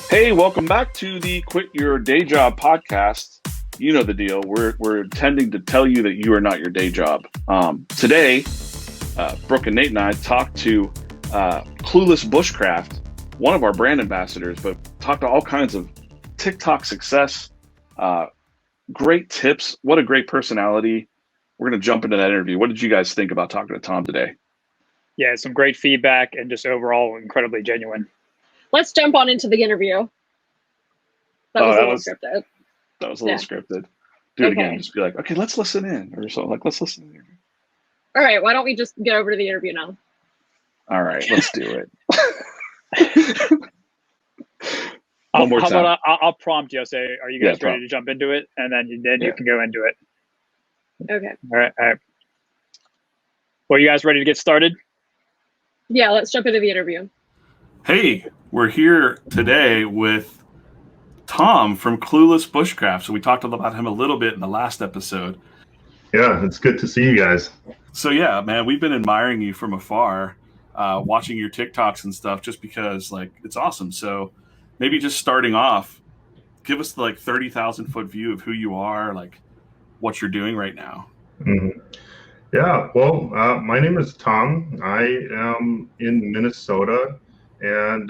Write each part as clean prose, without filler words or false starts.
Hey, welcome back to the Quit Your Day Job podcast. You know the deal. We're intending to tell you that you are not your day job. Today, Brooke and Nate and I talked to CLUELESS Bushcraft, one of our brand ambassadors, but talked to all kinds of TikTok success, great tips. What a great personality. We're going to jump into that interview. What did you guys think about talking to Tom today? Yeah, some great feedback and just overall incredibly genuine. Let's jump on into the interview. That was a little scripted. That was a little scripted. Do it again. Just be like, okay, let's listen in or something. Like, let's listen in. All right, why don't we just get over to the interview now? All right, let's do it. I'll prompt you. I'll say, are you guys ready to jump into it? And then you can go into it. Okay. All right. Well, you guys ready to get started? Yeah, let's jump into the interview. Hey, we're here today with Tom from CLUELESS Bushcraft. So we talked about him a little bit in the last episode. Yeah, it's good to see you guys. So yeah, man, we've been admiring you from afar, watching your TikToks and stuff, just because like it's awesome. So maybe just starting off, give us the 30,000 foot view of who you are, like what you're doing right now. Mm-hmm. Yeah, well, my name is Tom. I am in Minnesota, and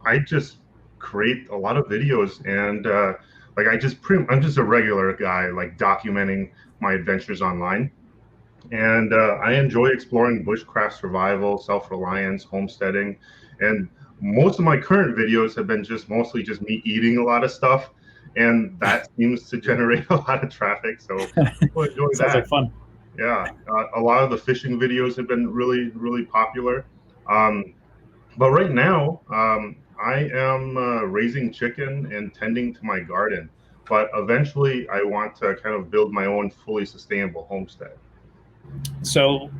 I just create a lot of videos, and I'm just a regular guy, like documenting my adventures online. And I enjoy exploring bushcraft survival, self-reliance, homesteading, and most of my current videos have been mostly just me eating a lot of stuff, and that seems to generate a lot of traffic. So people enjoy that. Sounds like fun. Yeah, a lot of the fishing videos have been really, really popular. But right now, I am raising chicken and tending to my garden. But eventually, I want to kind of build my own fully sustainable homestead. So,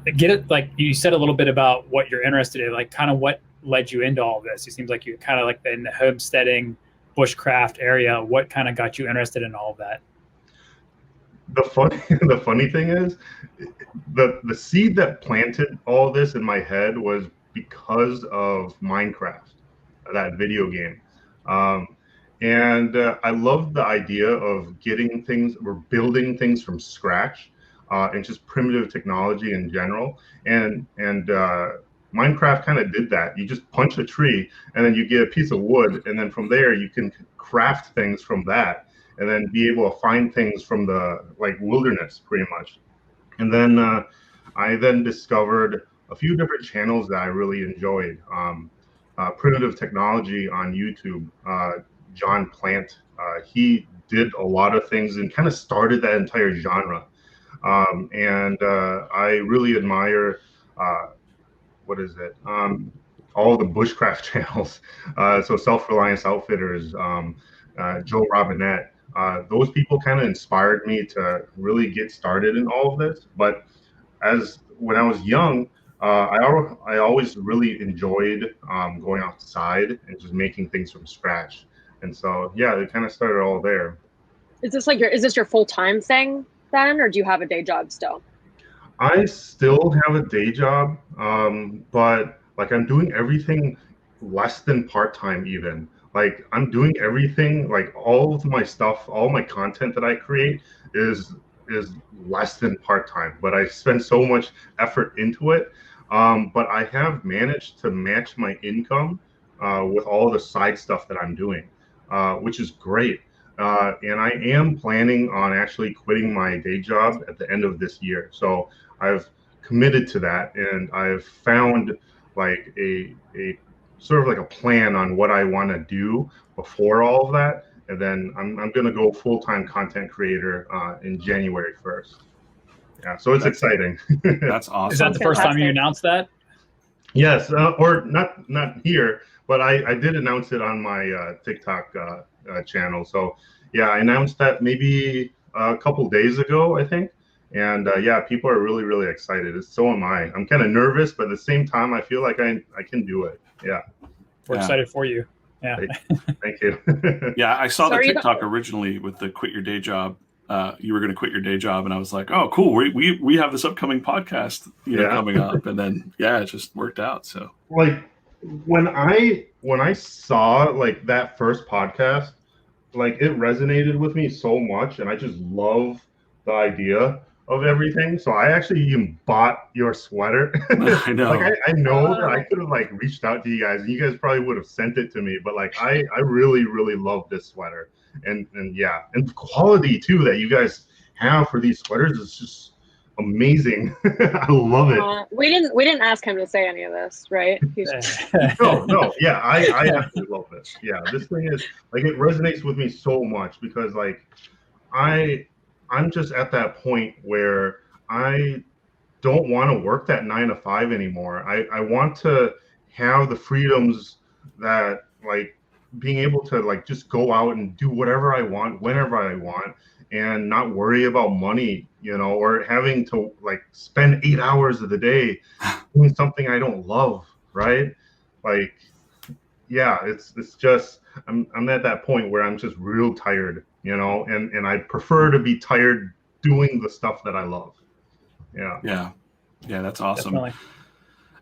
you said a little bit about what you're interested in, like kind of what led you into all of this. It seems like you're kind of like in the homesteading, bushcraft area. What kind of got you interested in all of that? The funny thing is, the seed that planted all this in my head was because of Minecraft, that video game. And I love the idea of getting things or building things from scratch, and just primitive technology in general. And Minecraft kind of did that. You just punch a tree and then you get a piece of wood, and then from there you can craft things from that, and then be able to find things from the wilderness pretty much. And then I then discovered a few different channels that I really enjoyed. Primitive Technology on YouTube, John Plant, he did a lot of things and kind of started that entire genre. And I really admire, all the bushcraft channels. So Self-Reliance Outfitters, Joe Robinette. Those people kind of inspired me to really get started in all of this. But when I was young, I always really enjoyed going outside and just making things from scratch. And so, yeah, it kind of started all there. Is this your full-time thing then, or do you have a day job still? I still have a day job, but I'm doing everything less than part-time even. I'm doing everything, all of my stuff, all my content that I create is less than part-time, but I spend so much effort into it. But I have managed to match my income with all the side stuff that I'm doing, which is great. And I am planning on actually quitting my day job at the end of this year. So I've committed to that, and I've found a sort of a plan on what I want to do before all of that. And then I'm going to go full-time content creator in January 1st. Yeah, so it's exciting. That's awesome. Is that the first time you announced that? Yes, or not here, but I did announce it on my TikTok channel. So yeah, I announced that maybe a couple days ago, I think. And yeah, people are really, really excited. So am I. I'm kind of nervous, but at the same time, I feel like I can do it. Yeah. We're excited for you. Yeah. Thank you. Yeah, I saw the TikTok originally with the quit your day job. You were going to quit your day job, and I was like, oh, cool. We have this upcoming podcast, coming up, and then it just worked out. So when I saw like that first podcast, like it resonated with me so much, and I just love the idea of everything. So I actually even bought your sweater. I Like know. I know that I could have like reached out to you guys, and you guys probably would have sent it to me. But like I really really love this sweater, and yeah, and the quality too that you guys have for these sweaters is just amazing. I love it. We didn't ask him to say any of this, right? No, yeah, I absolutely love this. Yeah, this thing is like it resonates with me so much because like I I'm just at that point where I don't want to work that 9 to 5 anymore. I want to have the freedoms that like being able to like just go out and do whatever I want whenever I want and not worry about money, or having to like spend 8 hours of the day doing something I don't love, right? Like, yeah, it's just I'm at that point where I'm just real tired, and I prefer to be tired doing the stuff that I love. Yeah. Yeah, that's awesome. Definitely.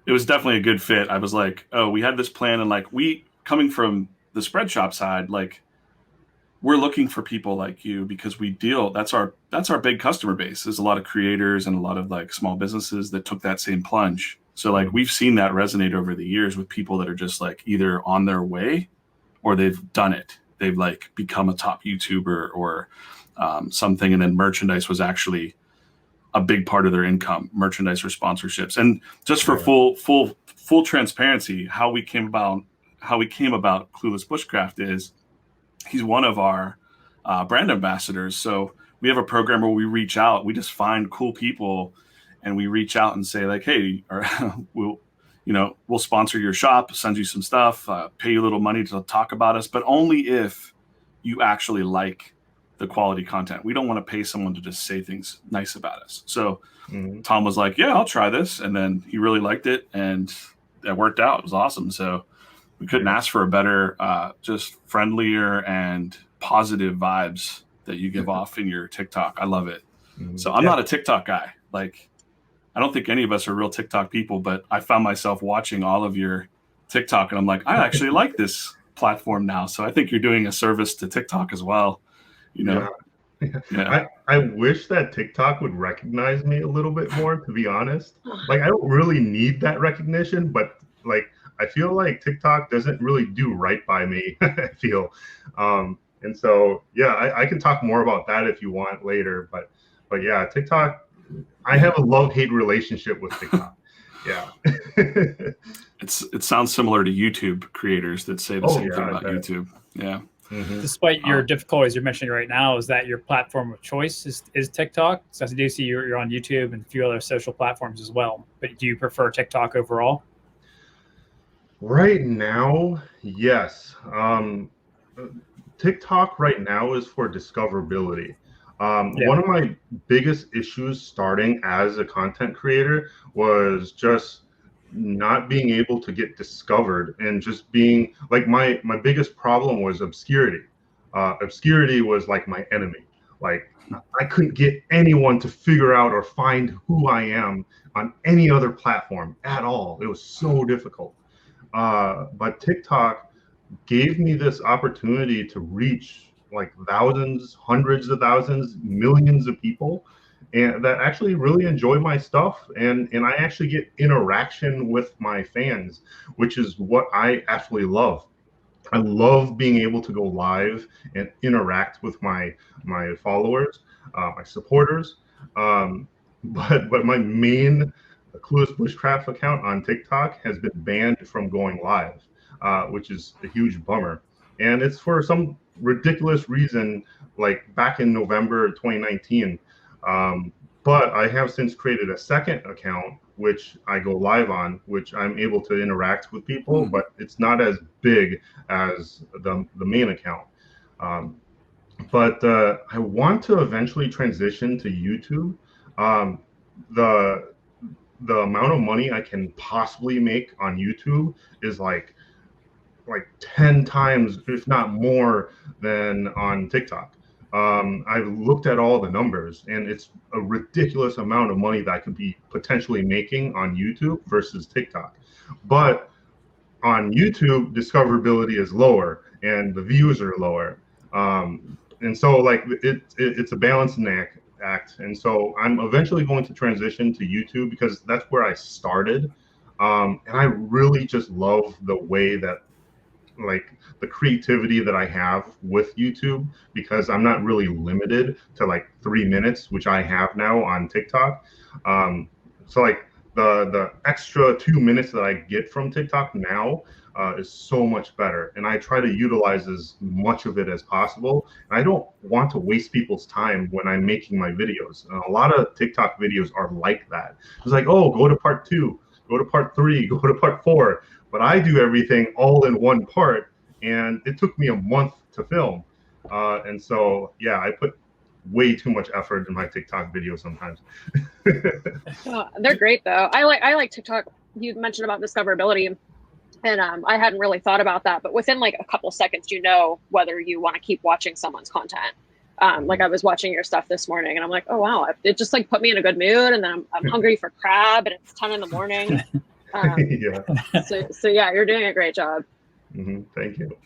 It was definitely a good fit. I was like, oh, we had this plan, and like we coming from the Spreadshop side, like we're looking for people like you because we deal. That's our big customer base. There's a lot of creators and a lot of like small businesses that took that same plunge. So like we've seen that resonate over the years with people that are just like either on their way or they've done it. They've like become a top YouTuber or something, and then merchandise was actually a big part of their income, merchandise or sponsorships. And just for full transparency, how we came about Clueless Bushcraft is he's one of our brand ambassadors. So we have a program where we reach out, we just find cool people and we reach out and say like, hey, or we'll sponsor your shop, send you some stuff, pay you a little money to talk about us, but only if you actually like the quality content. We don't want to pay someone to just say things nice about us. So Tom was like, yeah, I'll try this. And then he really liked it and it worked out. It was awesome. So we couldn't ask for a better, just friendlier and positive vibes that you give off in your TikTok. I love it. So I'm not a TikTok guy. Like, I don't think any of us are real TikTok people, but I found myself watching all of your TikTok and I'm like, I actually like this platform now. So I think you're doing a service to TikTok as well. Yeah. I wish that TikTok would recognize me a little bit more, to be honest. Like, I don't really need that recognition, but like, I feel like TikTok doesn't really do right by me, I feel. And so, yeah, I can talk more about that if you want later. But yeah, TikTok, I have a love-hate relationship with TikTok. Yeah. It sounds similar to YouTube creators that say the same thing about YouTube. Yeah. Despite your difficulties you're mentioning right now, is that your platform of choice is TikTok? So I do see you're on YouTube and a few other social platforms as well. But do you prefer TikTok overall? Right now, yes. TikTok right now is for discoverability. One of my biggest issues starting as a content creator was just not being able to get discovered and just being like my biggest problem was obscurity. Obscurity was like my enemy. Like I couldn't get anyone to figure out or find who I am on any other platform at all. It was so difficult. But TikTok gave me this opportunity to reach like thousands, hundreds of thousands, millions of people, and that actually really enjoy my stuff, and I actually get interaction with my fans, which is what I absolutely love. I love being able to go live and interact with my followers, my supporters. But my main Clueless Bushcraft account on TikTok has been banned from going live, which is a huge bummer. And it's for some ridiculous reason, like back in November 2019. But I have since created a second account, which I go live on, which I'm able to interact with people, but it's not as big as the main account. But I want to eventually transition to YouTube. The amount of money I can possibly make on YouTube is like 10 times, if not more, than on TikTok. I've looked at all the numbers, and it's a ridiculous amount of money that I could be potentially making on YouTube versus TikTok. But on YouTube, discoverability is lower and the views are lower. And so like it's a balancing act. And so I'm eventually going to transition to YouTube because that's where I started. And I really just love the way that, like, the creativity that I have with YouTube, because I'm not really limited to like 3 minutes, which I have now on TikTok. So like the extra 2 minutes that I get from TikTok now is so much better, and I try to utilize as much of it as possible. And I don't want to waste people's time when I'm making my videos. And a lot of TikTok videos are like that. It's like, oh, go to part 2, go to part 3, go to part 4. But I do everything all in one part, and it took me a month to film. And so, yeah, I put way too much effort in my TikTok videos sometimes. They're great though. I like TikTok. You mentioned about discoverability, and I hadn't really thought about that, but within like a couple seconds, you know whether you want to keep watching someone's content. Like I was watching your stuff this morning, and I'm like, oh wow, it just like put me in a good mood, and then I'm hungry for crab, and it's 10 in the morning. Yeah. So yeah, you're doing a great job. Thank you.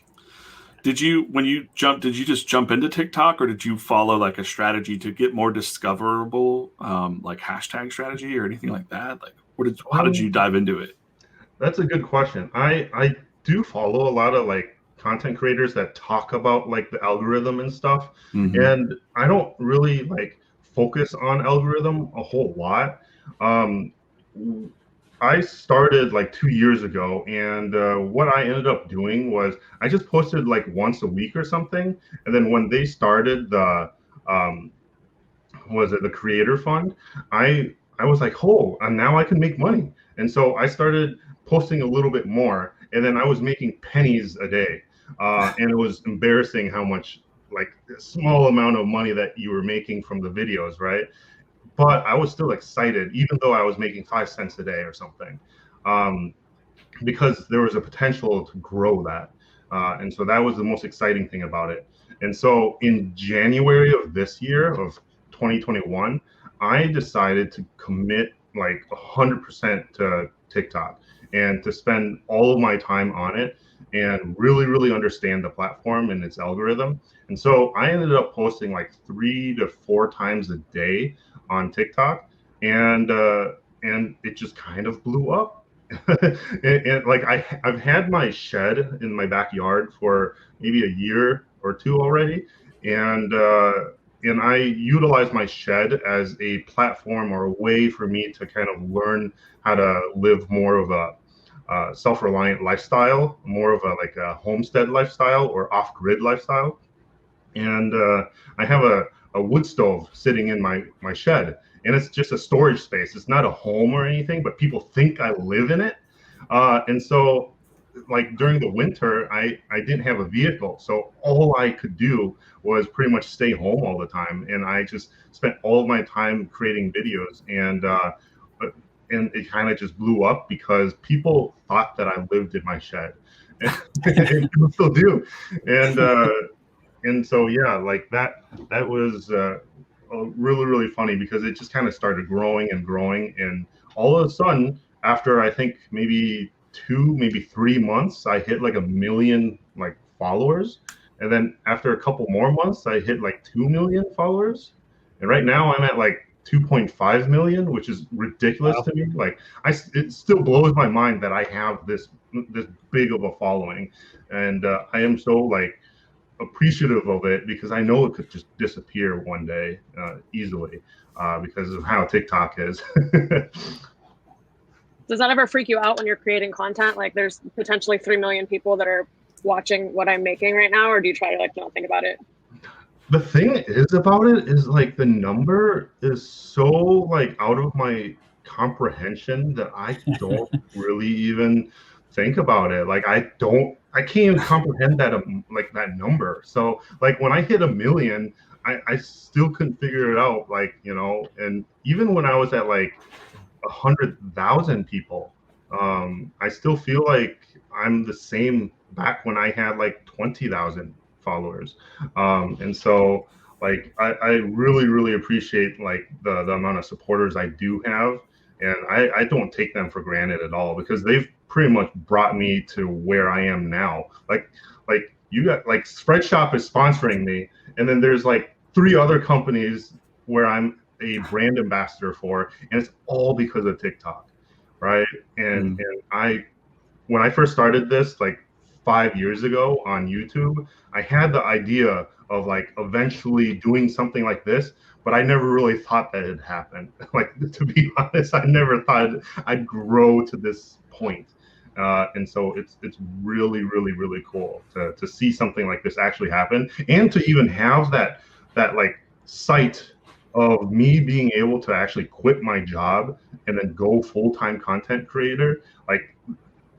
Did you just jump into TikTok, or did you follow like a strategy to get more discoverable, like hashtag strategy or anything like that? Like, how did you dive into it? That's a good question. I do follow a lot of like content creators that talk about like the algorithm and stuff. And I don't really like focus on algorithm a whole lot. I started like 2 years ago, and what I ended up doing was I just posted like once a week or something. And then when they started the the creator fund, I was like, oh, and now I can make money. And so I started posting a little bit more, and then I was making pennies a day. And it was embarrassing how much, like, a small amount of money that you were making from the videos, right? But I was still excited, even though I was making 5 cents a day or something, because there was a potential to grow that. And so that was the most exciting thing about it. And so in January of this year, of 2021, I decided to commit like 100% to TikTok and to spend all of my time on it and really, really understand the platform and its algorithm. And so I ended up posting like 3 to 4 times a day on TikTok, and it just kind of blew up. and like I've had my shed in my backyard for maybe a year or 2 already, and I utilize my shed as a platform or a way for me to kind of learn how to live more of a self-reliant lifestyle, more of a homestead lifestyle or off-grid lifestyle. And I have a wood stove sitting in my shed, and it's just a storage space. It's not a home or anything, but people think I live in it. And so like during the winter, I didn't have a vehicle. So all I could do was pretty much stay home all the time. And I just spent all of my time creating videos, and it kind of just blew up because people thought that I lived in my shed, and people still do. And so, yeah, like that was really, really funny because it just kind of started growing and growing. And all of a sudden, after I think maybe 2, maybe 3 months, I hit like 1 million like followers. And then after a couple more months, I hit like 2 million followers. And right now I'm at like 2.5 million, which is ridiculous to me. Like it still blows my mind that I have this big of a following. And I am so like appreciative of it because I know it could just disappear one day easily because of how TikTok is. Does that ever freak you out when you're creating content? Like there's potentially 3 million people that are watching what I'm making right now, or do you try to like not think about it? The thing is about it is like the number is so like out of my comprehension that I don't really even think about it. Like I can't even comprehend that like that number. So like when I hit 1 million, I still couldn't figure it out. Like, you know, and even when I was at like 100,000 people, I still feel like I'm the same back when I had like 20,000 followers. And so like I really, really appreciate like the amount of supporters I do have. And I don't take them for granted at all because they've pretty much brought me to where I am now. Like you got like Spreadshop is sponsoring me, and then there's like 3 other companies where I'm a brand ambassador for, and it's all because of TikTok, right? And when I first started this like 5 years ago on YouTube, I had the idea of like eventually doing something like this, but I never really thought that it'd happen. Like, to be honest, I never thought I'd grow to this point. And so it's really, really, really cool to see something like this actually happen, and to even have that like sight of me being able to actually quit my job and then go full-time content creator. Like,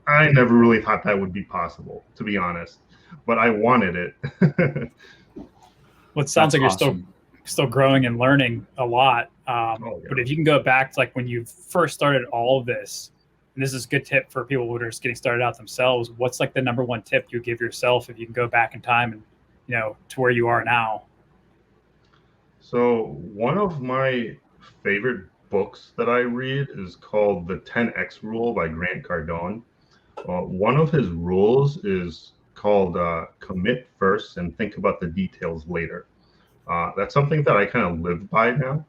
I never really thought that would be possible, to be honest, but I wanted it. Well, it sounds like you're still growing and learning a lot. But if you can go back to like when you first started all of this, and this is a good tip for people who are just getting started out themselves, what's like the #1 tip you give yourself if you can go back in time and, you know, to where you are now? So one of my favorite books that I read is called The 10X Rule by Grant Cardone. One of his rules is called commit first and think about the details later. That's something that I kind of live by now.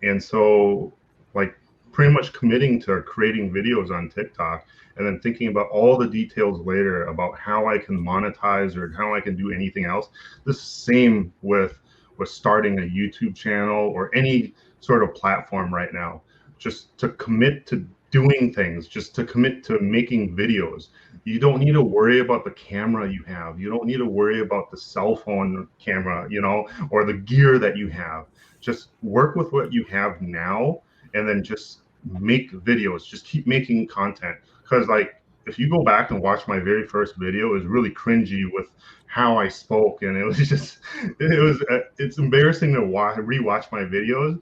And so, like, pretty much committing to creating videos on TikTok and then thinking about all the details later about how I can monetize or how I can do anything else. The same with starting a YouTube channel or any sort of platform right now. Just to commit to doing things, just to commit to making videos. You don't need to worry about the camera you have. You don't need to worry about the cell phone camera, you know, or the gear that you have. Just work with what you have now and then just make videos. Just keep making content. Because, like, if you go back and watch my very first video, it was really cringy with how I spoke, and it was just, it's embarrassing to rewatch my videos,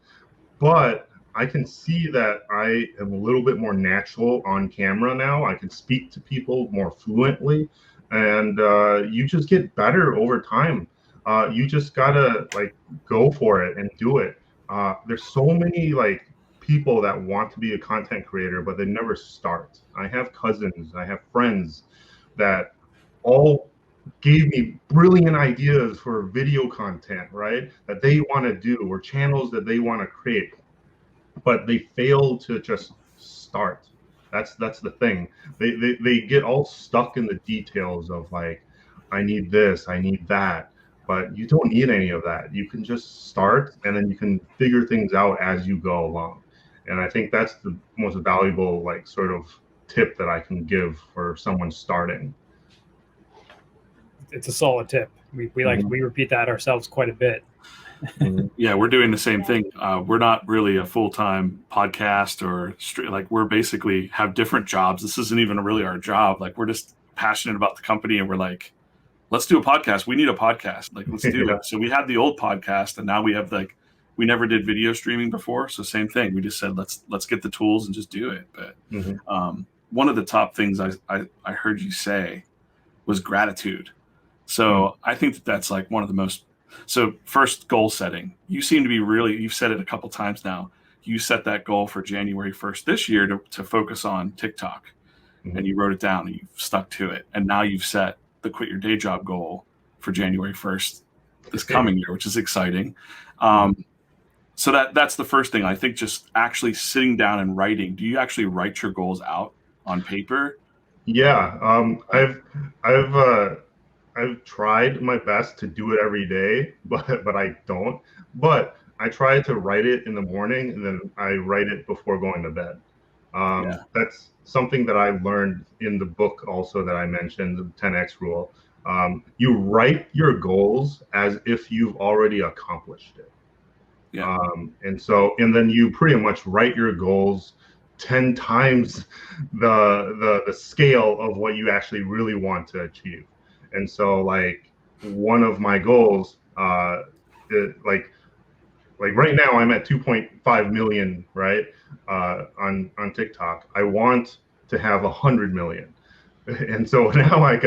but I can see that I am a little bit more natural on camera now. I can speak to people more fluently, and you just get better over time. You just gotta like go for it and do it. There's so many like people that want to be a content creator, but they never start. I have cousins, I have friends that all gave me brilliant ideas for video content, right? That they want to do, or channels that they want to create, but they fail to just start. That's the thing. They get all stuck in the details of like, I need this, I need that. But you don't need any of that. You can just start, and then you can figure things out as you go along. And I think that's the most valuable, like, sort of tip that I can give for someone starting. It's a solid tip. We repeat that ourselves quite a bit. Yeah, we're doing the same thing. We're not really a full-time podcast or like, we're basically have different jobs. This isn't even really our job. Like, we're just passionate about the company, and we're like, let's do a podcast. We need a podcast. Like, let's do it. So we had the old podcast, and now we have like, we never did video streaming before. So same thing. We just said, let's get the tools and just do it. But one of the top things I heard you say was gratitude. So I think that's like one of the most, so first, goal setting. You seem to be you've said it a couple times now. You set that goal for January 1st this year to focus on TikTok, and you wrote it down and you've stuck to it. And now you've set the quit your day job goal for January 1st this coming year, which is exciting. So that's the first thing. I think just actually sitting down and writing. Do you actually write your goals out on paper? Yeah, I've tried my best to do it every day, but I don't. But I try to write it in the morning, and then I write it before going to bed. That's something that I learned in the book also that I mentioned, the 10X rule. You write your goals as if you've already accomplished it. Yeah. And then you pretty much write your goals 10 times the scale of what you actually really want to achieve. And so, like, one of my goals, like right now I'm at 2.5 million, right? On TikTok. I want to have 100 million. And so now I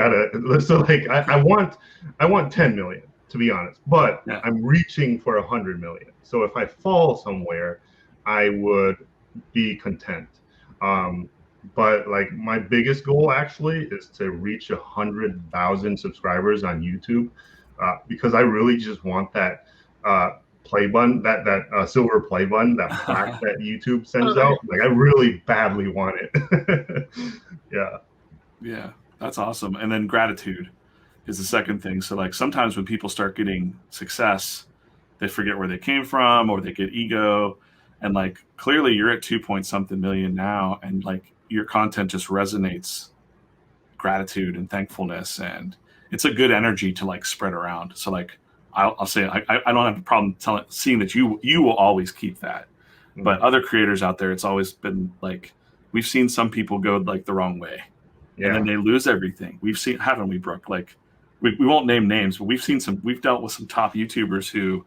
want 10 million, to be honest, but I'm reaching for 100 million. So if I fall somewhere, I would be content. but like my biggest goal actually is to reach 100,000 subscribers on YouTube, because I really just want that play button, that silver play button, that plaque that YouTube sends out. Like I really badly want it. Yeah. Yeah, that's awesome. And then gratitude is the second thing. So like sometimes when people start getting success, they forget where they came from or they get ego. And like clearly you're at 2 point something million now, and like your content just resonates gratitude and thankfulness, and it's a good energy to like spread around. So like I'll say I don't have a problem seeing that you will always keep that. But other creators out there, it's always been like we've seen some people go like the wrong way, and then they lose everything. We've seen, haven't we, Brooke? Like we won't name names, but we've dealt with some top YouTubers who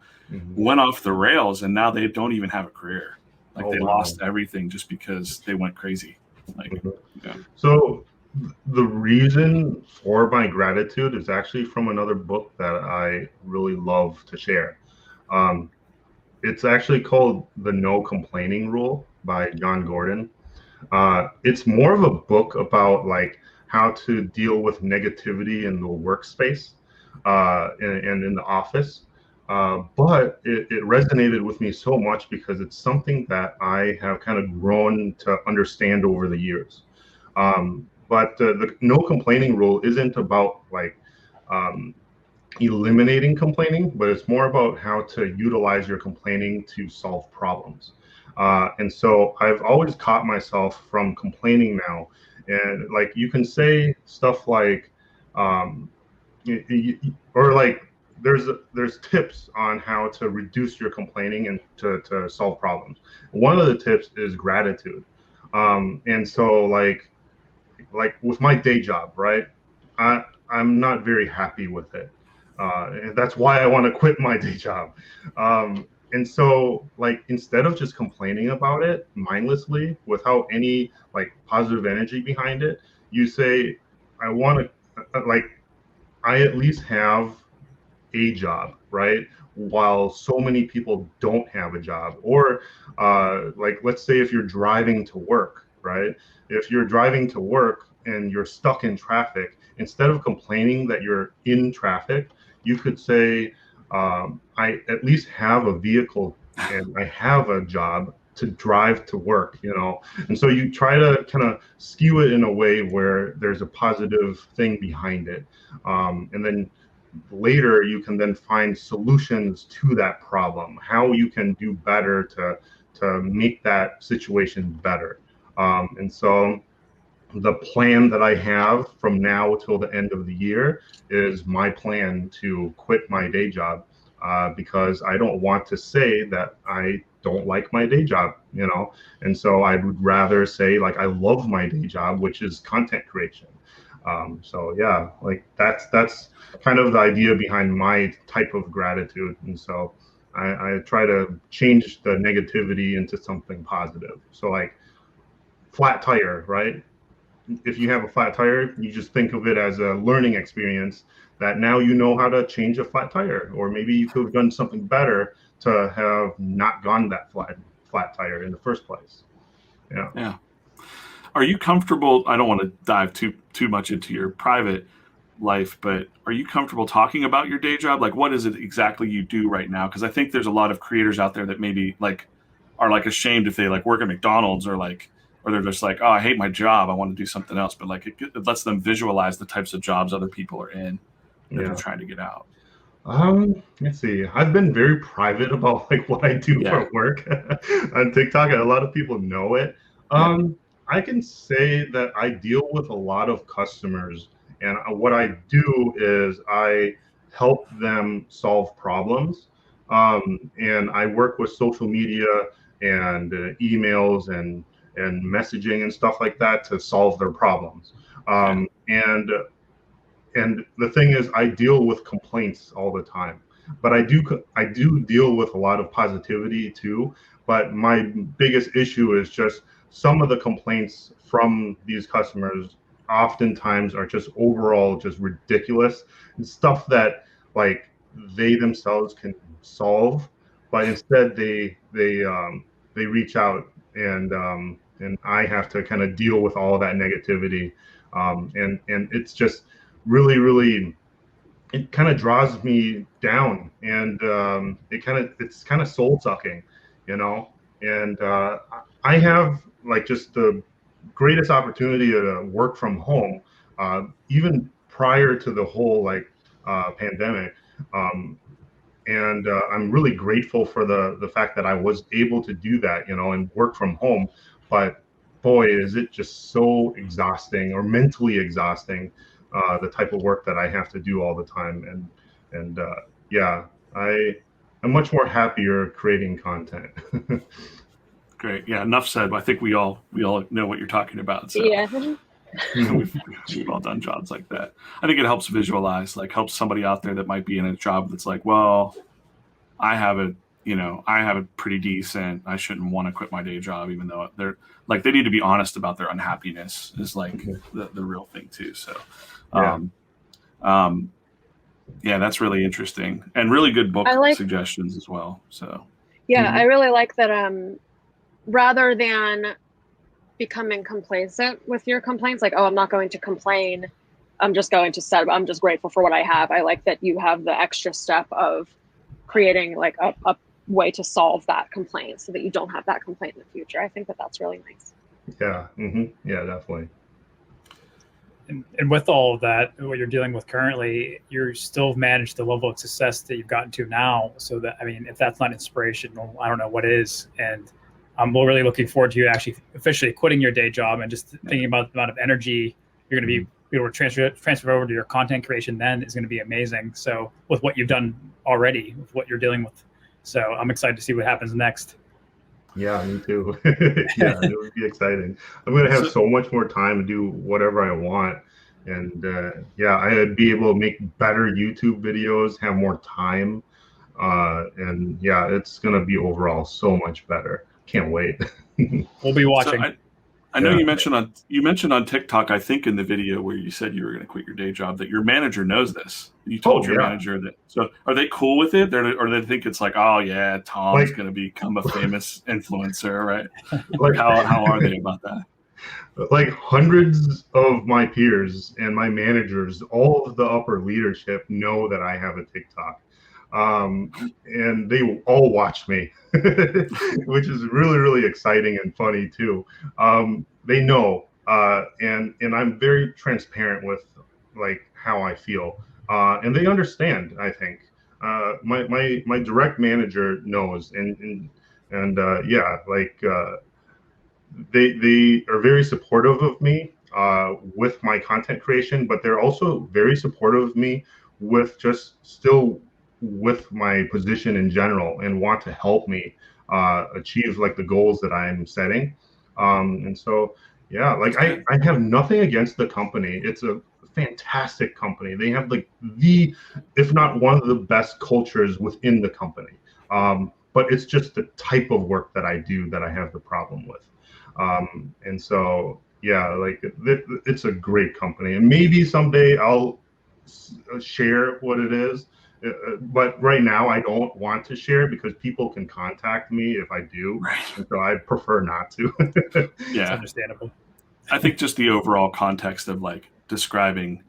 went off the rails, and now they don't even have a career. Like they lost everything just because they went crazy. Like, yeah. So the reason for my gratitude is actually from another book that I really love to share. It's actually called The No Complaining Rule by John Gordon. It's more of a book about like how to deal with negativity in the workspace and in the office. But it resonated with me so much because it's something that I have kind of grown to understand over the years. But the no complaining rule isn't about like eliminating complaining, but it's more about how to utilize your complaining to solve problems. And so I've always caught myself from complaining now. And like you can say stuff like, or like there's tips on how to reduce your complaining and to solve problems. One of the tips is gratitude. And so like with my day job, right? I'm not very happy with it. And that's why I want to quit my day job. And so like instead of just complaining about it mindlessly without any like positive energy behind it, you say, I want to like I at least have a job, right? While so many people don't have a job. Or like let's say if you're driving to work, right? If you're driving to work and you're stuck in traffic, instead of complaining that you're in traffic, you could say, I at least have a vehicle and I have a job to drive to work, you know? And so you try to kind of skew it in a way where there's a positive thing behind it. And then later you can then find solutions to that problem, how you can do better to make that situation better. And so the plan that I have from now till the end of the year is my plan to quit my day job, because I don't want to say that I don't like my day job, you know? And so I would rather say like I love my day job, which is content creation. So yeah, like that's kind of the idea behind my type of gratitude. And so I try to change the negativity into something positive. So like flat tire, right? If you have a flat tire, you just think of it as a learning experience that now you know how to change a flat tire, or maybe you could have done something better to have not gone that flat tire in the first place. Yeah. Yeah. Are you comfortable? I don't want to dive too much into your private life, but are you comfortable talking about your day job? Like, what is it exactly you do right now? Because I think there's a lot of creators out there that maybe like are like ashamed if they like work at McDonald's or like, or they're just like, oh, I hate my job, I want to do something else. But like it lets them visualize the types of jobs other people are in that they're trying to get out. Let's see. I've been very private about like what I do for work on TikTok, and a lot of people know it. I can say that I deal with a lot of customers, and what I do is I help them solve problems. And I work with social media and emails and messaging and stuff like that to solve their problems. And the thing is, I deal with complaints all the time, but I do deal with a lot of positivity too. But my biggest issue is just some of the complaints from these customers oftentimes are just overall just ridiculous and stuff that like they themselves can solve, but instead they reach out and and I have to kind of deal with all of that negativity. And it's just really, really, it kind of draws me down, and it's kind of soul sucking, you know. And I have like just the greatest opportunity to work from home, even prior to the whole like pandemic. Um, and I'm really grateful for the fact that I was able to do that, you know, and work from home. But boy, is it just so exhausting, or mentally exhausting, the type of work that I have to do all the time. And yeah, I'm much more happier creating content. Great. Yeah. Enough said. I think we all know what you're talking about. So Yeah. we've all done jobs like that. I think it helps visualize, like helps somebody out there that might be in a job that's like, well, I have it pretty decent. I shouldn't want to quit my day job, even though they're like, they need to be honest about their unhappiness is like the real thing too. So, yeah, that's really interesting and really good book suggestions as well. So, yeah, I really like that. Rather than becoming complacent with your complaints, like, oh, I'm not going to complain, I'm just grateful for what I have. I like that you have the extra step of creating like a way to solve that complaint so that you don't have that complaint in the future. I think that that's really nice. Yeah. Yeah, definitely. And with all of that, what you're dealing with currently, you're still managed the level of success that you've gotten to now. So that, I mean, if that's not inspirational, I don't know what is. And I'm really looking forward to you actually officially quitting your day job and just thinking about the amount of energy you're going to be able to transfer over to your content creation. Then is going to be amazing. So with what you've done already, with what you're dealing with, so I'm excited to see what happens next. Yeah, me too. Yeah, it would be exciting. I'm going to have so much more time to do whatever I want. And yeah, I'd be able to make better YouTube videos, have more time. And yeah, it's going to be overall so much better. Can't wait. We'll be watching. So I know you mentioned on TikTok, I think in the video where you said you were going to quit your day job, that your manager knows this. You told your manager that. So are they cool with it? Or they think it's like, oh yeah, Tom's going to become a famous influencer, right? Like how are they about that? Like hundreds of my peers and my managers, all of the upper leadership know that I have a TikTok. And they all watch me, which is really, really exciting and funny too. They know, and I'm very transparent with like how I feel, and they understand. I think my direct manager knows, and yeah, like they are very supportive of me with my content creation, but they're also very supportive of me with just still with my position in general, and want to help me achieve like the goals that I'm setting. And so, yeah, like I have nothing against the company. It's a fantastic company. They have like if not one of the best cultures within the company. But it's just the type of work that I do that I have the problem with. And so, yeah, like it's a great company, and maybe someday I'll share what it is. But right now I don't want to share because people can contact me if I do. Right. And so I prefer not to. Yeah, it's understandable. I think just the overall context of like describing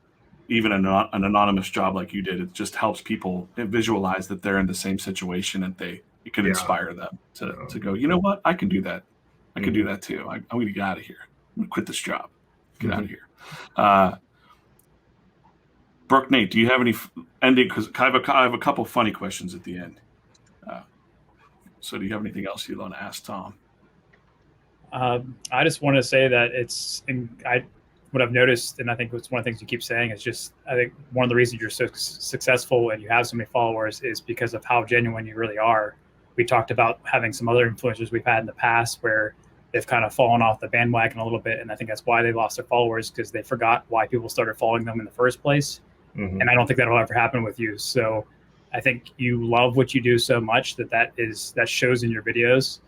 even an anonymous job like you did, it just helps people visualize that they're in the same situation, and it can inspire them to go, you know what, I can do that. I can do that too. I'm going to get out of here. I'm going to quit this job. Get out of here. Brooke, Nate, do you have any ending? Because I have a couple funny questions at the end. So do you have anything else you want to ask Tom? I just want to say that what I've noticed, and I think it's one of the things you keep saying, is just, I think one of the reasons you're so successful and you have so many followers is because of how genuine you really are. We talked about having some other influencers we've had in the past where they've kind of fallen off the bandwagon a little bit. And I think that's why they lost their followers, because they forgot why people started following them in the first place. Mm-hmm. And I don't think that'll ever happen with you. So I think you love what you do so much that shows in your videos,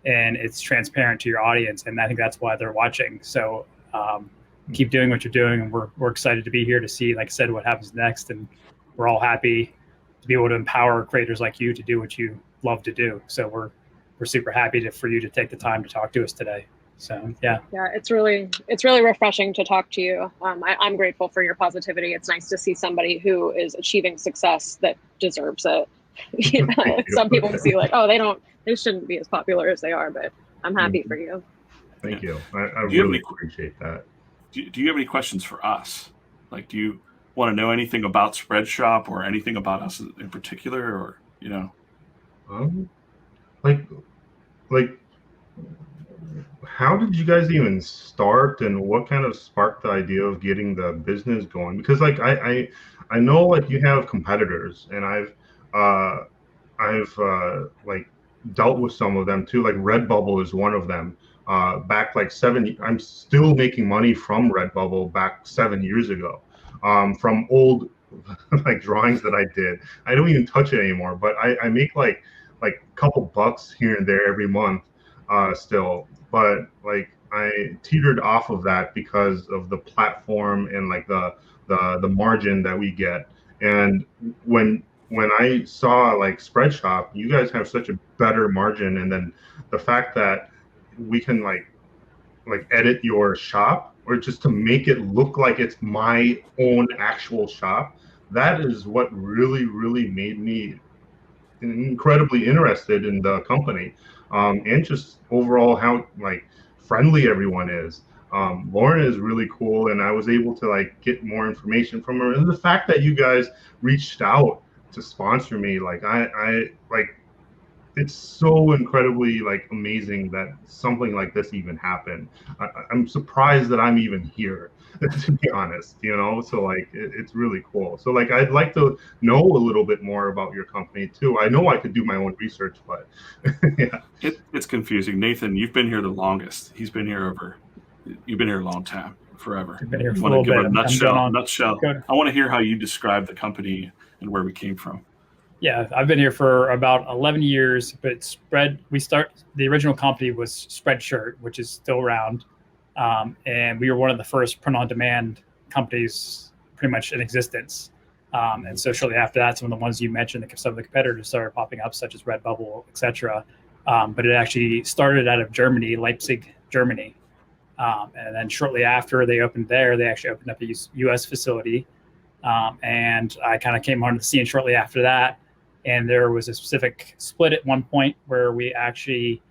and it's transparent to your audience. And I think that's why they're watching. So keep doing what you're doing. And we're excited to be here to see, like I said, what happens next. And we're all happy to be able to empower creators like you to do what you love to do. So we're super happy for you to take the time to talk to us today. So yeah, it's really refreshing to talk to you. I'm grateful for your positivity. It's nice to see somebody who is achieving success that deserves it. You know, some people see like, oh, they shouldn't be as popular as they are, but I'm happy for you. Thank you. I really appreciate that. Do you have any questions for us? Like, do you want to know anything about Spreadshop or anything about us in particular, or like how did you guys even start, and what kind of sparked the idea of getting the business going? Because like I know like you have competitors, and I've like dealt with some of them too. Like Redbubble is one of them. Back like I'm still making money from Redbubble back 7 years ago, from old like drawings that I did. I don't even touch it anymore, but I make like a couple bucks here and there every month still. But like I teetered off of that because of the platform and like the margin that we get. And when I saw like Spreadshop, you guys have such a better margin, and then the fact that we can like edit your shop, or just to make it look like it's my own actual shop, that is what really made me incredibly interested in the company, and just overall how like friendly everyone is. Lauren is really cool, and I was able to like get more information from her. And the fact that you guys reached out to sponsor me, like I like, it's so incredibly like amazing that something like this even happened. I'm surprised that I'm even here, to be honest, you know? So like, it's really cool. So like, I'd like to know a little bit more about your company too. I know I could do my own research, but yeah. It's confusing. Nathan, you've been here the longest. You've been here a long time, forever. I've been here for want a to give little a bit. nutshell. I want to hear how you describe the company and where we came from. Yeah, I've been here for about 11 years, but the original company was Spreadshirt, which is still around. And we were one of the first print-on-demand companies pretty much in existence. And so shortly after that, some of the ones you mentioned, some of the competitors started popping up, such as Redbubble, etc. But it actually started out of Germany, Leipzig, Germany. And then shortly after they opened there, they actually opened up a U.S. facility. And I kind of came onto the scene shortly after that. And there was a specific split at one point where we actually,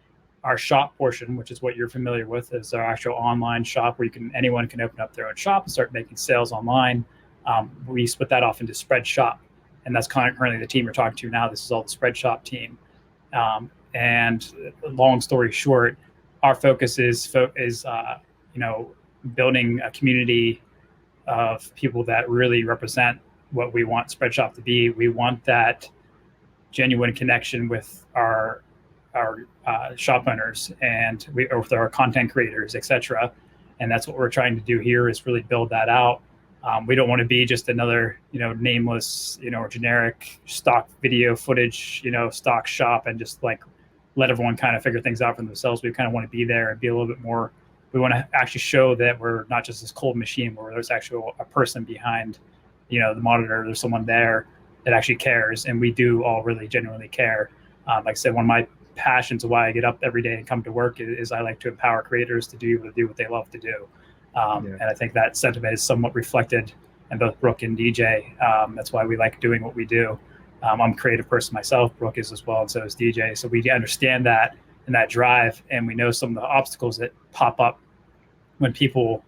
our shop portion, which is what you're familiar with, is our actual online shop where anyone can open up their own shop and start making sales online. We split that off into Spreadshop, and that's currently the team you're talking to now. This is all the Spreadshop team. And long story short, our focus is building a community of people that really represent what we want Spreadshop to be. We want that genuine connection with our shop owners and with our content creators, etc. And that's what we're trying to do here, is really build that out. We don't want to be just another, nameless, or generic stock video footage, stock shop, and just like let everyone kind of figure things out for themselves. We kind of want to be there and be a little bit more. We want to actually show that we're not just this cold machine, where there's actually a person behind, the monitor. There's someone there that actually cares, and we do all really genuinely care. Like I said, one of my passions of why I get up every day and come to work is I like to empower creators to do what they love to do. And I think that sentiment is somewhat reflected in both Brooke and DJ. That's why we like doing what we do. I'm a creative person myself. Brooke is as well, and so is DJ. So we understand that and that drive, and we know some of the obstacles that pop up when people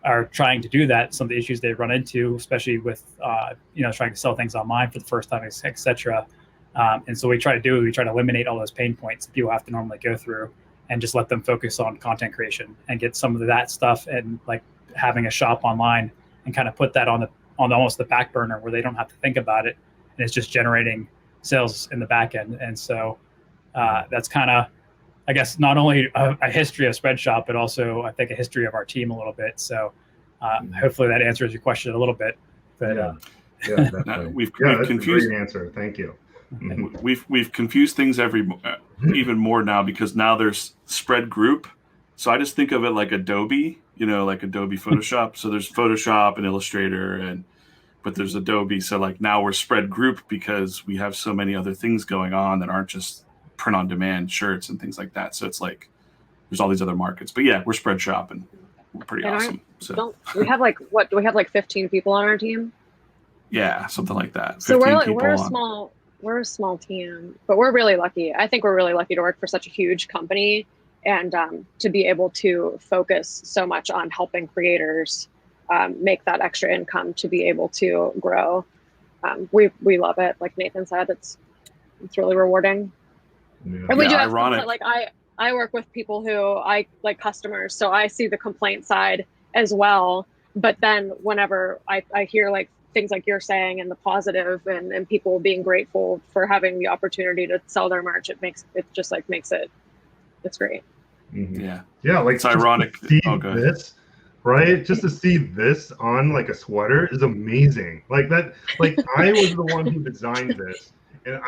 are trying to do that, some of the issues they run into, especially with trying to sell things online for the first time, etc. And so we try to eliminate all those pain points that people have to normally go through, and just let them focus on content creation and get some of that stuff, and like having a shop online, and kind of put that on almost the back burner where they don't have to think about it, and it's just generating sales in the back end. And so that's kind of, I guess, not only a history of Spreadshop, but also I think a history of our team a little bit. So hopefully that answers your question a little bit. But definitely. We've that's confused. a great answer. Thank you. We've confused things even more now, because now there's Spread Group. So I just think of it like Adobe, like Adobe Photoshop. So there's Photoshop and Illustrator, but there's Adobe. So like now we're Spread Group because we have so many other things going on that aren't just print on demand shirts and things like that. So it's like there's all these other markets. But yeah, we're Spreadshop, and we're pretty awesome. So we have like, what do we have, like 15 people on our team? yeah, something like that. So we're a small team, but we're really lucky. I think we're really lucky to work for such a huge company, and to be able to focus so much on helping creators make that extra income to be able to grow. We love it. Like Nathan said, it's really rewarding. Yeah. And we do have ironic. like I work with people who I like customers, so I see the complaint side as well. But then whenever I hear like things like you're saying and the positive and people being grateful for having the opportunity to sell their merch, it's great. Yeah. Yeah, like it's ironic. To see this, right? Just to see this on like a sweater is amazing. Like that, like I was the one who designed this, and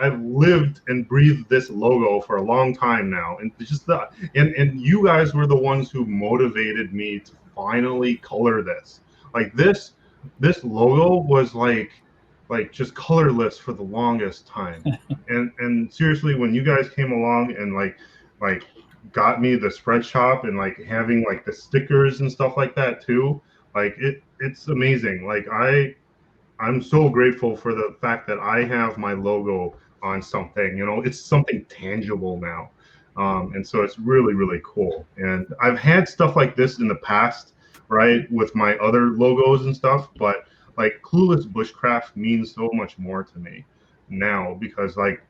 I've lived and breathed this logo for a long time now, and it's just and you guys were the ones who motivated me to finally color this. Like this logo was like just colorless for the longest time, and seriously, when you guys came along and like got me the Spreadshop and like having like the stickers and stuff like that too, like it's amazing. Like I'm so grateful for the fact that I have my logo on something, you know, it's something tangible now. And so it's really, really cool. And I've had stuff like this in the past, right, with my other logos and stuff, but like Clueless Bushcraft means so much more to me now, because like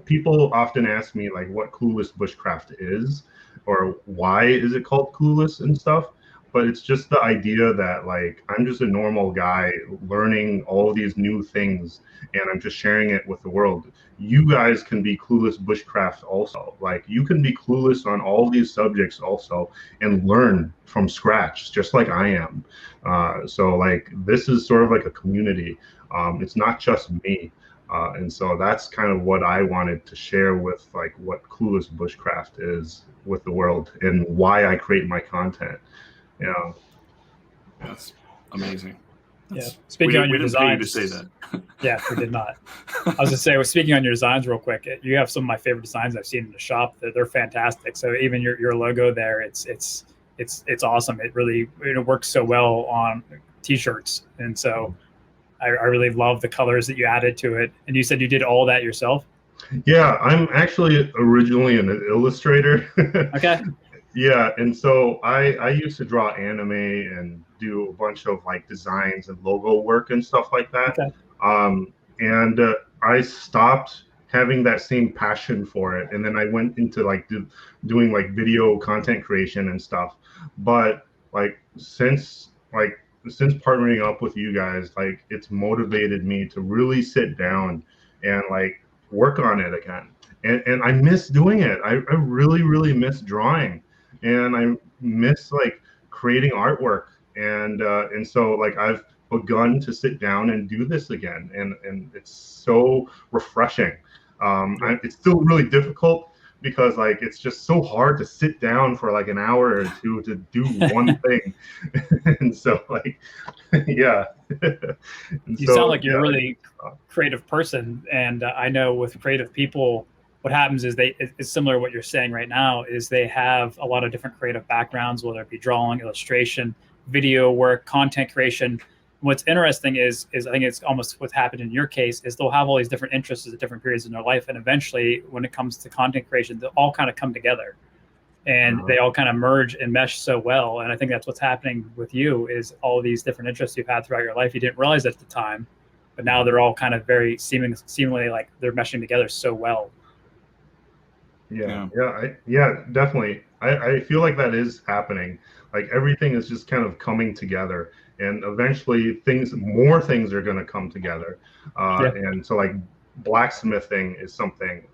people often ask me like what Clueless Bushcraft is or why is it called Clueless and stuff. But it's just the idea that like I'm just a normal guy learning all these new things and I'm just sharing it with the world. You guys can be Clueless Bushcraft also. Like you can be clueless on all these subjects also and learn from scratch, just like I am. So like this is sort of like a community. It's not just me. And so that's kind of what I wanted to share with like what Clueless Bushcraft is with the world and why I create my content. Yeah, that's amazing. Yeah. Speaking on your designs, to say that. Yeah, we did not. I was gonna say, speaking on your designs, real quick. You have some of my favorite designs I've seen in the shop. They're fantastic. So even your logo there, it's awesome. It really works so well on t-shirts, and so I really love the colors that you added to it. And you said you did all that yourself? Yeah, I'm actually originally an illustrator. Okay. Yeah, and so I used to draw anime and do a bunch of like designs and logo work and stuff like that. Okay. And I stopped having that same passion for it, and then I went into like doing like video content creation and stuff. But like since partnering up with you guys, like it's motivated me to really sit down and like work on it again. And I miss doing it. I really, really miss drawing. And I miss like creating artwork, and so like I've begun to sit down and do this again, and it's so refreshing. It's still really difficult because like it's just so hard to sit down for like an hour or two to do one thing, and so like yeah. You sound like you're a really creative person, and I know with creative people, what happens is it's similar to what you're saying right now, is they have a lot of different creative backgrounds, whether it be drawing, illustration, video work, content creation. What's interesting is I think it's almost what happened in your case is they'll have all these different interests at different periods in their life. And eventually when it comes to content creation, they'll all kind of come together and they all kind of merge and mesh so well. And I think that's what's happening with you is all these different interests you've had throughout your life. You didn't realize at the time, but now they're all kind of very seemingly like they're meshing together so well. Yeah, definitely. I feel like that is happening. Like everything is just kind of coming together, and eventually more things are going to come together. And so like blacksmithing is something,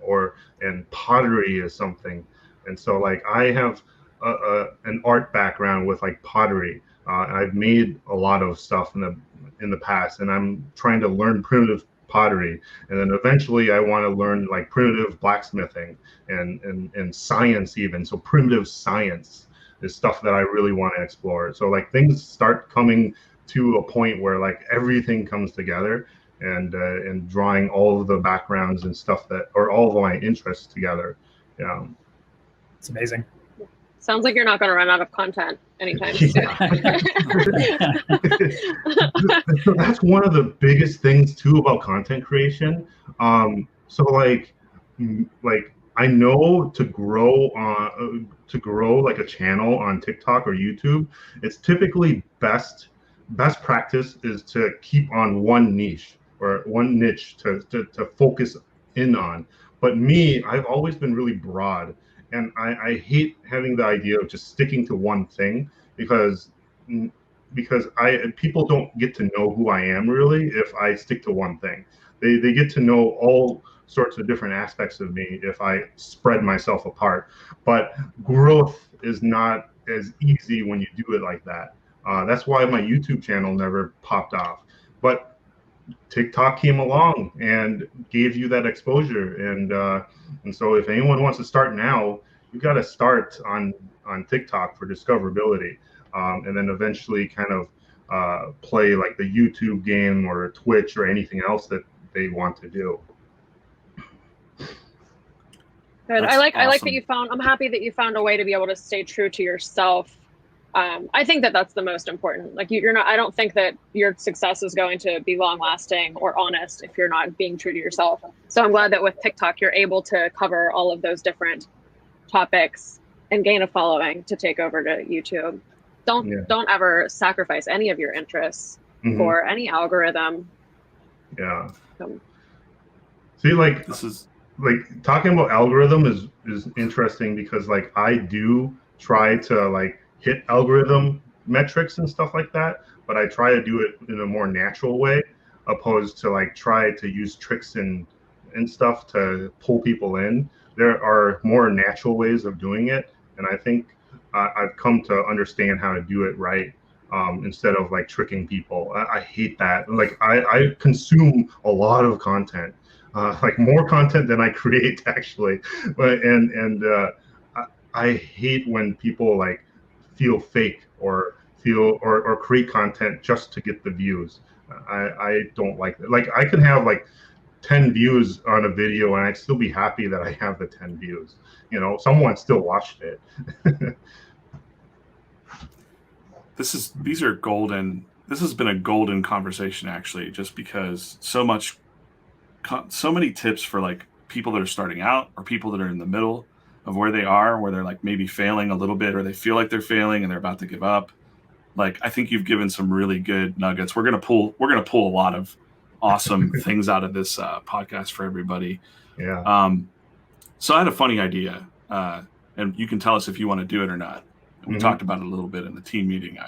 and pottery is something. And so like I have an art background with like pottery. I've made a lot of stuff in the past, and I'm trying to learn primitive pottery, and then eventually I want to learn like primitive blacksmithing and science even. So primitive science is stuff that I really want to explore. So like things start coming to a point where like everything comes together, and drawing all of the backgrounds and stuff that or all of my interests together. Yeah, it's amazing. Sounds like you're not going to run out of content anytime soon. So that's one of the biggest things too about content creation. So like I know to grow like a channel on TikTok or YouTube, it's typically best practice is to keep on one niche or one niche to focus in on. But me, I've always been really broad, and I hate having the idea of just sticking to one thing because people don't get to know who I am really if I stick to one thing. They get to know all sorts of different aspects of me if I spread myself apart. But growth is not as easy when you do it like that. That's why my YouTube channel never popped off. But TikTok came along and gave you that exposure, and so if anyone wants to start now, you got to start on TikTok for discoverability, and then eventually kind of play like the YouTube game or Twitch or anything else that they want to do. Good. I like that you found. I'm happy that you found a way to be able to stay true to yourself. I think that that's the most important. Like you're not. I don't think that your success is going to be long lasting or honest if you're not being true to yourself. So I'm glad that with TikTok you're able to cover all of those different topics and gain a following to take over to YouTube. Don't ever sacrifice any of your interests for any algorithm. Yeah. See, like this is like talking about algorithm is interesting because like I do try to like hit algorithm metrics and stuff like that, but I try to do it in a more natural way opposed to like try to use tricks and stuff to pull people in. There are more natural ways of doing it, and I think I've come to understand how to do it right, instead of like tricking people. I hate that. Like I consume a lot of content, like more content than I create actually, but I hate when people like feel fake or create content just to get the views. I don't like that. Like I can have like 10 views on a video and I'd still be happy that I have the 10 views. You know, someone still watched it. These are golden. This has been a golden conversation actually, just because so many tips for like people that are starting out or people that are in the middle of where they are, where they're like maybe failing a little bit or they feel like they're failing and they're about to give up. Like I think you've given some really good nuggets. We're gonna pull a lot of awesome things out of this podcast for everybody. Yeah. So I had a funny idea, and you can tell us if you want to do it or not. We talked about it a little bit in the team meeting.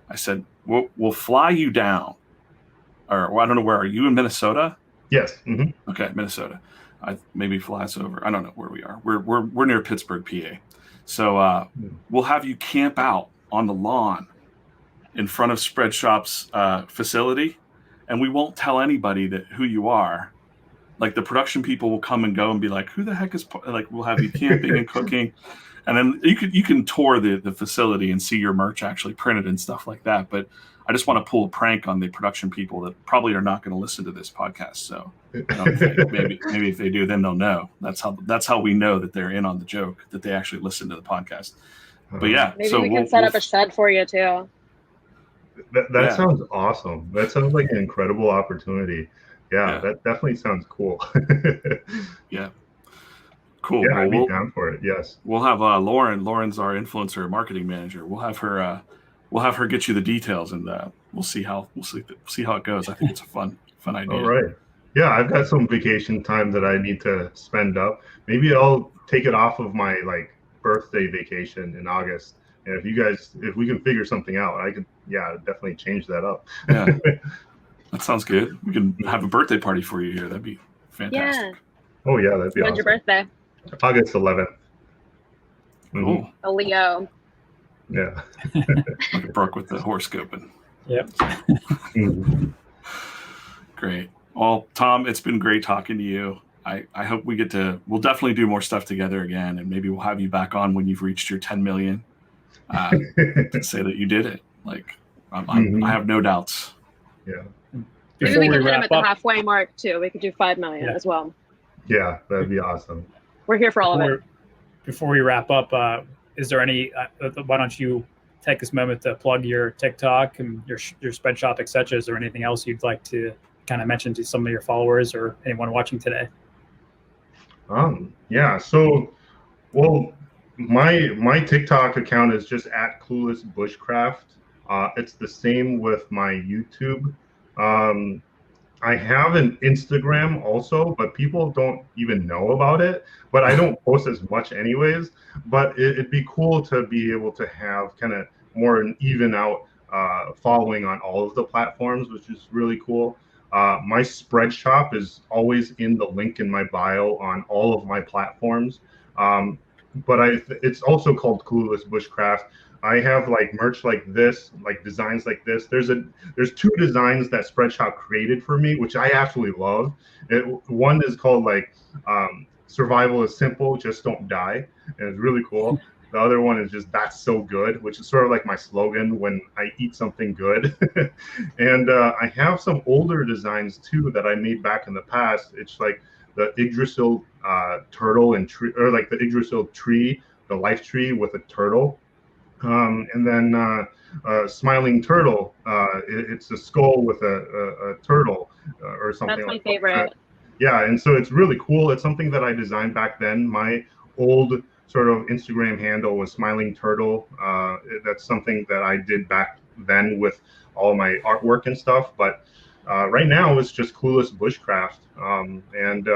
I said we'll fly you down, or well, I don't know, where are you in Minnesota? Yes. Okay, Minnesota. Maybe fly us over. I don't know where we are. We're near Pittsburgh, PA. So we'll have you camp out on the lawn in front of Spreadshop's facility, and we won't tell anybody who you are. Like the production people will come and go and be like, "Who the heck is?" Like we'll have you camping and cooking, and then you can tour the facility and see your merch actually printed and stuff like that. But I just want to pull a prank on the production people that probably are not going to listen to this podcast. So maybe if they do, then they'll know. That's how we know that they're in on the joke, that they actually listen to the podcast. But yeah, maybe we can set up a shed for you too. That sounds awesome. That sounds like an incredible opportunity. Yeah, that definitely sounds cool. Yeah. Cool. Yeah, I'd be down for it. Yes. We'll have Lauren. Lauren's our influencer marketing manager. We'll have her get you the details, and we'll see how it goes. I think it's a fun idea. All right. Yeah, I've got some vacation time that I need to spend up. Maybe I'll take it off of my like birthday vacation in August. And if we can figure something out, I could definitely change that up. Yeah. That sounds good. We can have a birthday party for you here. That'd be fantastic. Yeah. Oh yeah, that'd be awesome. When's your birthday? August 11th. Cool. A Leo. Yeah. Like Brooke with the horoscope. Yep. Great. Well, Tom, it's been great talking to you. I hope we'll definitely do more stuff together again, and maybe we'll have you back on when you've reached your 10 million to say that you did it. Like I have no doubts. Yeah. Maybe we can hit him at the halfway mark too. We could do 5 million as well. Yeah, that'd be awesome. We're here for all of it. Before we wrap up, is there any, why don't you take this moment to plug your TikTok and your Spreadshop, etc.? Is there anything else you'd like to kind of mention to some of your followers or anyone watching today? Yeah. So, well, my TikTok account is just at Clueless Bushcraft. It's the same with my YouTube. I have an Instagram also, but people don't even know about it. But I don't post as much anyways. But it'd be cool to be able to have kind of more an even out following on all of the platforms, which is really cool. My Spreadshop is always in the link in my bio on all of my platforms. But it's also called Clueless Bushcraft. I have like merch like this, like designs like this. There's 2 designs that Spreadshop created for me, which I absolutely love. One is called like survival is simple, just don't die, and it's really cool. The other one is just that's so good, which is sort of like my slogan when I eat something good. And I have some older designs too that I made back in the past. It's like the Yggdrasil turtle and tree, or like the Yggdrasil tree, the life tree with a turtle. And then smiling turtle. It's a skull with a turtle or something. That's my like favorite. that. Yeah, and so it's really cool. It's something that I designed back then. My old sort of Instagram handle was smiling turtle. That's something that I did back then with all my artwork and stuff. But right now it's just Clueless Bushcraft. And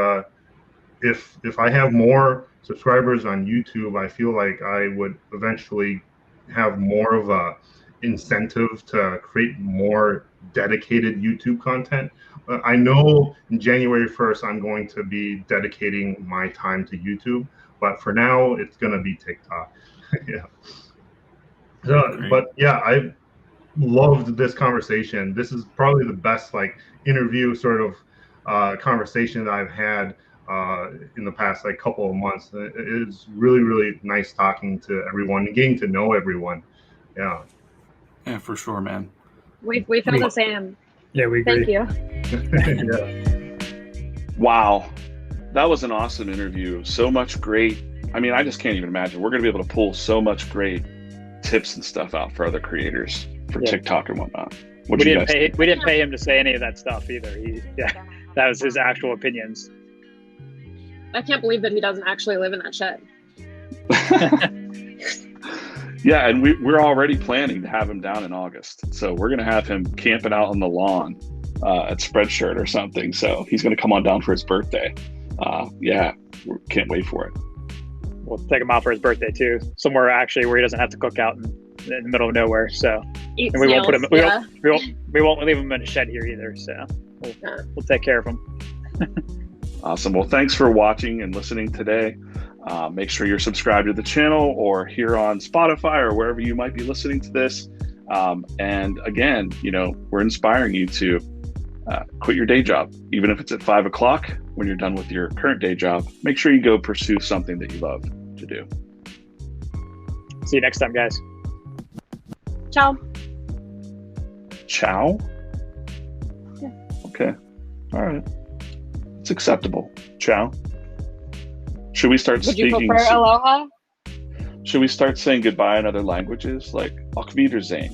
if I have more subscribers on YouTube, I feel like I would eventually have more of a incentive to create more dedicated YouTube content. I know in January 1st, I'm going to be dedicating my time to YouTube, but for now, it's going to be TikTok. Yeah. But yeah, I loved this conversation. This is probably the best like interview sort of conversation that I've had in the past like couple of months. It's really, really nice talking to everyone and getting to know everyone. Yeah. Yeah, for sure, man. We feel the same. Yeah, we agree. Thank you. Yeah. Wow. That was an awesome interview. So much great. I mean, I just can't even imagine. We're going to be able to pull so much great tips and stuff out for other creators for TikTok and whatnot. We didn't pay him to say any of that stuff either. That was his actual opinions. I can't believe that he doesn't actually live in that shed. Yeah, and we're already planning to have him down in August. So we're going to have him camping out on the lawn at Spreadshirt or something. So he's going to come on down for his birthday. Yeah, can't wait for it. We'll take him out for his birthday too, somewhere actually where he doesn't have to cook out in the middle of nowhere. So Eat and we snails, won't put him. yeah. We won't leave him in a shed here either. So we'll take care of him. Awesome. Well, thanks for watching and listening today. Make sure you're subscribed to the channel or here on Spotify or wherever you might be listening to this. And again, we're inspiring you to quit your day job, even if it's at 5 o'clock when you're done with your current day job. Make sure you go pursue something that you love to do. See you next time, guys. Ciao. Ciao? Yeah. Okay. All right. It's acceptable. Ciao. Should we start Would you speaking? prefer aloha? Should we start saying goodbye in other languages, like Auf Wiedersehen?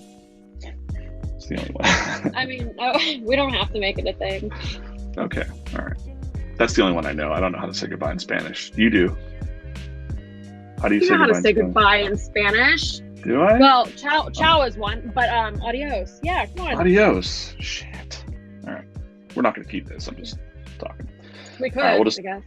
It's the only one. I mean, we don't have to make it a thing. Okay. All right. That's the only one I know. I don't know how to say goodbye in Spanish. You do. How do you say know how goodbye to say in Spanish? goodbye in Spanish. Do I? Well, ciao is one, but adios. Yeah, come on. Adios. Shit. All right. We're not going to keep this. I'm just talking. We could, All right, we'll just- I guess.